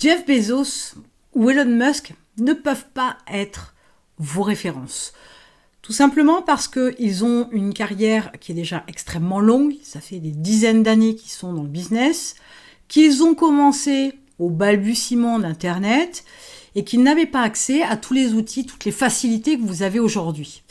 Jeff Bezos ou Elon Musk ne peuvent pas être vos références. Tout simplement parce qu'ils ont une carrière qui est déjà extrêmement longue, ça fait des dizaines d'années qu'ils sont dans le business, qu'ils ont commencé au balbutiement d'Internet et qu'ils n'avaient pas accès à tous les outils, toutes les facilités que vous avez aujourd'hui.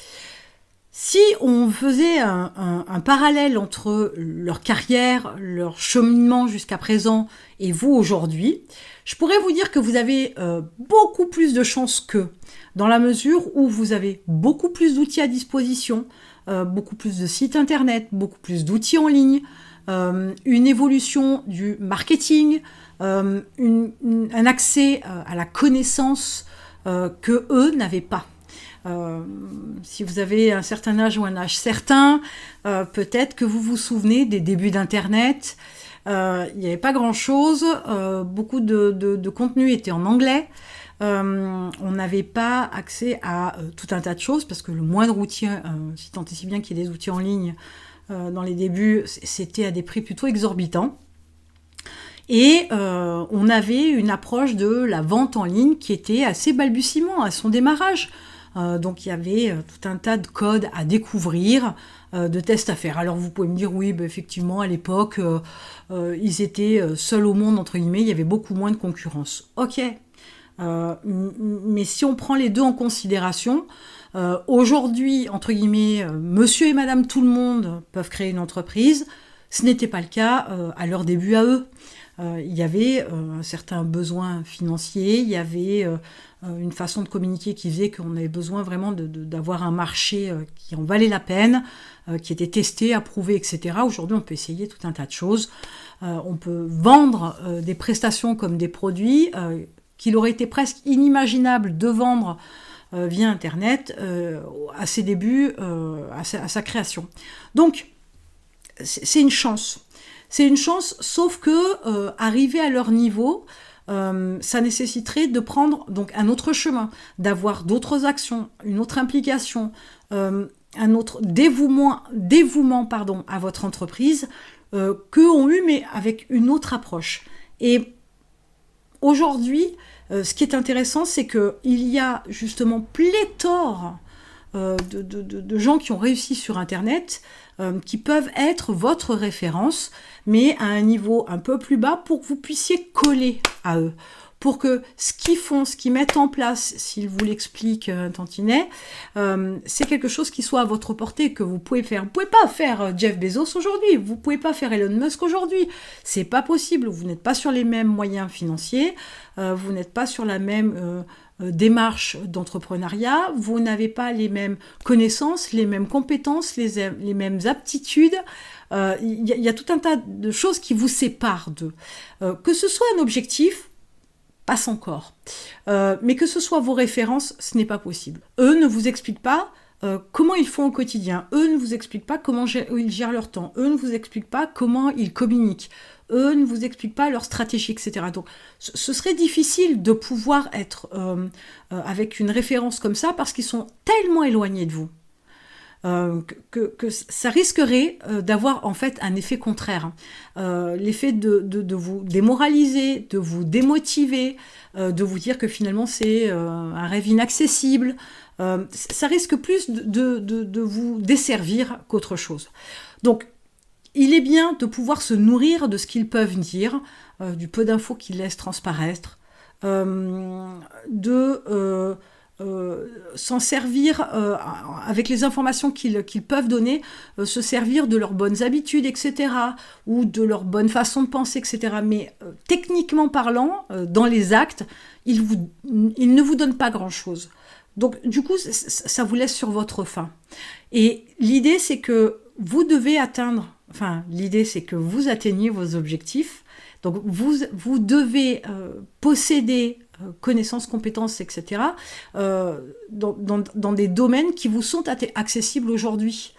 Si on faisait un parallèle entre leur carrière, leur cheminement jusqu'à présent et vous aujourd'hui, je pourrais vous dire que vous avez beaucoup plus de chances qu'eux, dans la mesure où vous avez beaucoup plus d'outils à disposition, beaucoup plus de sites internet, beaucoup plus d'outils en ligne, une évolution du marketing, un accès à la connaissance que eux n'avaient pas. Si vous avez un certain âge ou un âge certain, peut-être que vous vous souvenez des débuts d'Internet. Il n'y avait pas grand-chose, beaucoup de contenu était en anglais. On n'avait pas accès à tout un tas de choses, parce que le moindre outil, si tant et si bien qu'il y ait des outils en ligne, dans les débuts, c'était à des prix plutôt exorbitants. Et on avait une approche de la vente en ligne qui était assez balbutiement à son démarrage. Donc il y avait tout un tas de codes à découvrir, de tests à faire. Alors vous pouvez me dire, oui, effectivement, à l'époque, ils étaient seuls au monde, entre guillemets, il y avait beaucoup moins de concurrence. Ok, mais si on prend les deux en considération, aujourd'hui, entre guillemets, monsieur et madame tout le monde peuvent créer une entreprise. Ce n'était pas le cas à leur début à eux. Il y avait un certain besoin financier, il y avait une façon de communiquer qui faisait qu'on avait besoin vraiment d'avoir un marché qui en valait la peine, qui était testé, approuvé, etc. Aujourd'hui, on peut essayer tout un tas de choses. On peut vendre des prestations comme des produits qu'il aurait été presque inimaginable de vendre via Internet à ses débuts, à sa création. Donc, c'est une chance. C'est une chance, sauf que arriver à leur niveau, ça nécessiterait de prendre donc un autre chemin, d'avoir d'autres actions, une autre implication, un autre dévouement à votre entreprise, qu'eux ont eu, mais avec une autre approche. Et aujourd'hui, ce qui est intéressant, c'est qu'il y a justement pléthore de gens qui ont réussi sur Internet, qui peuvent être votre référence, mais à un niveau un peu plus bas pour que vous puissiez coller à eux. Pour que ce qu'ils font, ce qu'ils mettent en place, s'ils vous l'expliquent un tantinet, c'est quelque chose qui soit à votre portée, que vous pouvez faire. Vous pouvez pas faire Jeff Bezos aujourd'hui, vous pouvez pas faire Elon Musk aujourd'hui. C'est pas possible, vous n'êtes pas sur les mêmes moyens financiers, vous n'êtes pas sur la même démarche d'entrepreneuriat, vous n'avez pas les mêmes connaissances, les mêmes compétences, les mêmes aptitudes. Il y a tout un tas de choses qui vous séparent d'eux. Que ce soit un objectif, passe encore. Mais que ce soit vos références, ce n'est pas possible. Eux ne vous expliquent pas comment ils font au quotidien. Eux ne vous expliquent pas comment ils gèrent leur temps. Eux ne vous expliquent pas comment ils communiquent. Eux ne vous expliquent pas leur stratégie, etc. Donc, ce serait difficile de pouvoir être avec une référence comme ça parce qu'ils sont tellement éloignés de vous. Que ça risquerait d'avoir en fait un effet contraire. L'effet de vous démoraliser, de vous démotiver, de vous dire que finalement c'est un rêve inaccessible. Ça risque plus de vous desservir qu'autre chose. Donc, il est bien de pouvoir se nourrir de ce qu'ils peuvent dire, du peu d'infos qu'ils laissent transparaître, s'en servir avec les informations qu'ils peuvent donner, se servir de leurs bonnes habitudes, etc., ou de leur bonne façon de penser, etc. Mais techniquement parlant, dans les actes, ils ne vous donnent pas grand-chose. Donc, du coup, ça vous laisse sur votre faim. Et l'idée, c'est que vous devez l'idée, c'est que vous atteigniez vos objectifs. Donc, vous devez posséder connaissances, compétences, etc., dans des domaines qui vous sont accessibles aujourd'hui.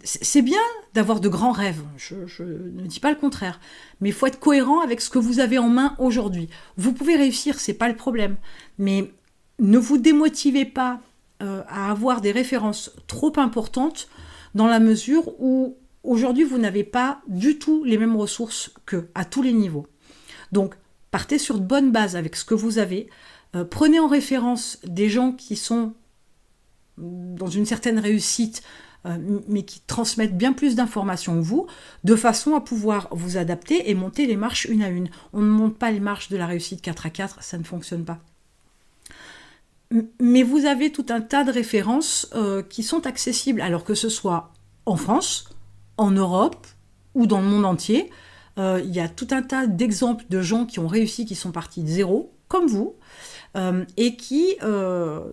C'est bien d'avoir de grands rêves, je ne dis pas le contraire, mais il faut être cohérent avec ce que vous avez en main aujourd'hui. Vous pouvez réussir, c'est pas le problème, mais ne vous démotivez pas à avoir des références trop importantes dans la mesure où aujourd'hui vous n'avez pas du tout les mêmes ressources qu'eux, à tous les niveaux. Donc, Partez sur de bonnes bases avec ce que vous avez. Prenez en référence des gens qui sont dans une certaine réussite, mais qui transmettent bien plus d'informations que vous, de façon à pouvoir vous adapter et monter les marches une à une. On ne monte pas les marches de la réussite 4 à 4, ça ne fonctionne pas. Mais vous avez tout un tas de références qui sont accessibles, alors que ce soit en France, en Europe ou dans le monde entier. Il y a tout un tas d'exemples de gens qui ont réussi, qui sont partis de zéro, comme vous, et qui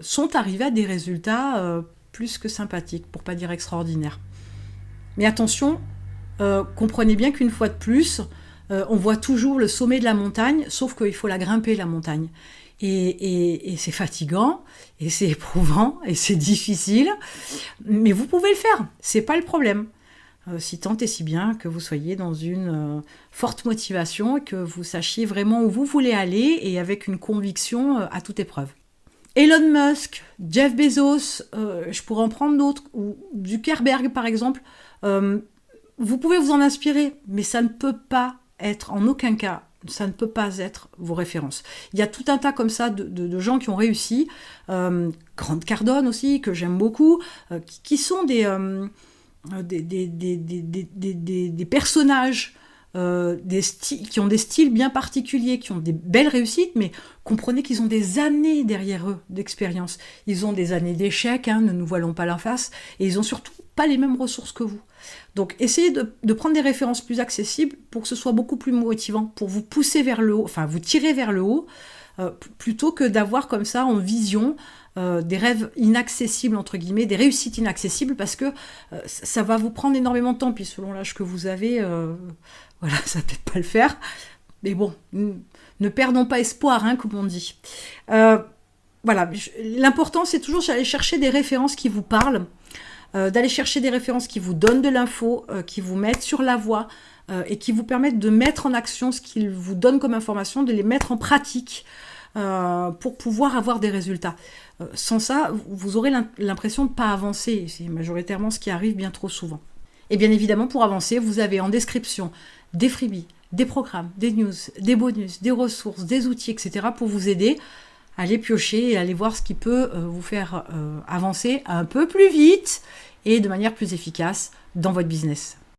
sont arrivés à des résultats plus que sympathiques, pour pas dire extraordinaires. Mais attention, comprenez bien qu'une fois de plus, on voit toujours le sommet de la montagne, sauf qu'il faut la grimper, la montagne. Et c'est fatigant, et c'est éprouvant, et c'est difficile, mais vous pouvez le faire, c'est pas le problème. Si tant et si bien que vous soyez dans une forte motivation et que vous sachiez vraiment où vous voulez aller et avec une conviction à toute épreuve. Elon Musk, Jeff Bezos, je pourrais en prendre d'autres, ou Zuckerberg par exemple, vous pouvez vous en inspirer, mais ça ne peut pas être en aucun cas, ça ne peut pas être vos références. Il y a tout un tas comme ça de gens qui ont réussi, Grant Cardone aussi, que j'aime beaucoup, qui sont des personnages qui ont des styles bien particuliers, qui ont des belles réussites, mais comprenez qu'ils ont des années derrière eux d'expérience. Ils ont des années d'échecs, ne nous voilons pas la face, et ils ont surtout pas les mêmes ressources que vous. Donc essayez de prendre des références plus accessibles pour que ce soit beaucoup plus motivant, pour vous pousser vers le haut, enfin vous tirer vers le haut, plutôt que d'avoir comme ça en vision des rêves inaccessibles, entre guillemets, des réussites inaccessibles, parce que ça va vous prendre énormément de temps, puis selon l'âge que vous avez, voilà, ça va peut-être pas le faire, mais bon, ne perdons pas espoir, comme on dit. Voilà, l'important c'est toujours d'aller chercher des références qui vous parlent, d'aller chercher des références qui vous donnent de l'info, qui vous mettent sur la voie, et qui vous permettent de mettre en action ce qu'ils vous donnent comme information, de les mettre en pratique, pour pouvoir avoir des résultats. Sans ça, vous aurez l'impression de ne pas avancer. C'est majoritairement ce qui arrive bien trop souvent. Et bien évidemment, pour avancer, vous avez en description des freebies, des programmes, des news, des bonus, des ressources, des outils, etc. pour vous aider à aller piocher et aller voir ce qui peut vous faire avancer un peu plus vite et de manière plus efficace dans votre business.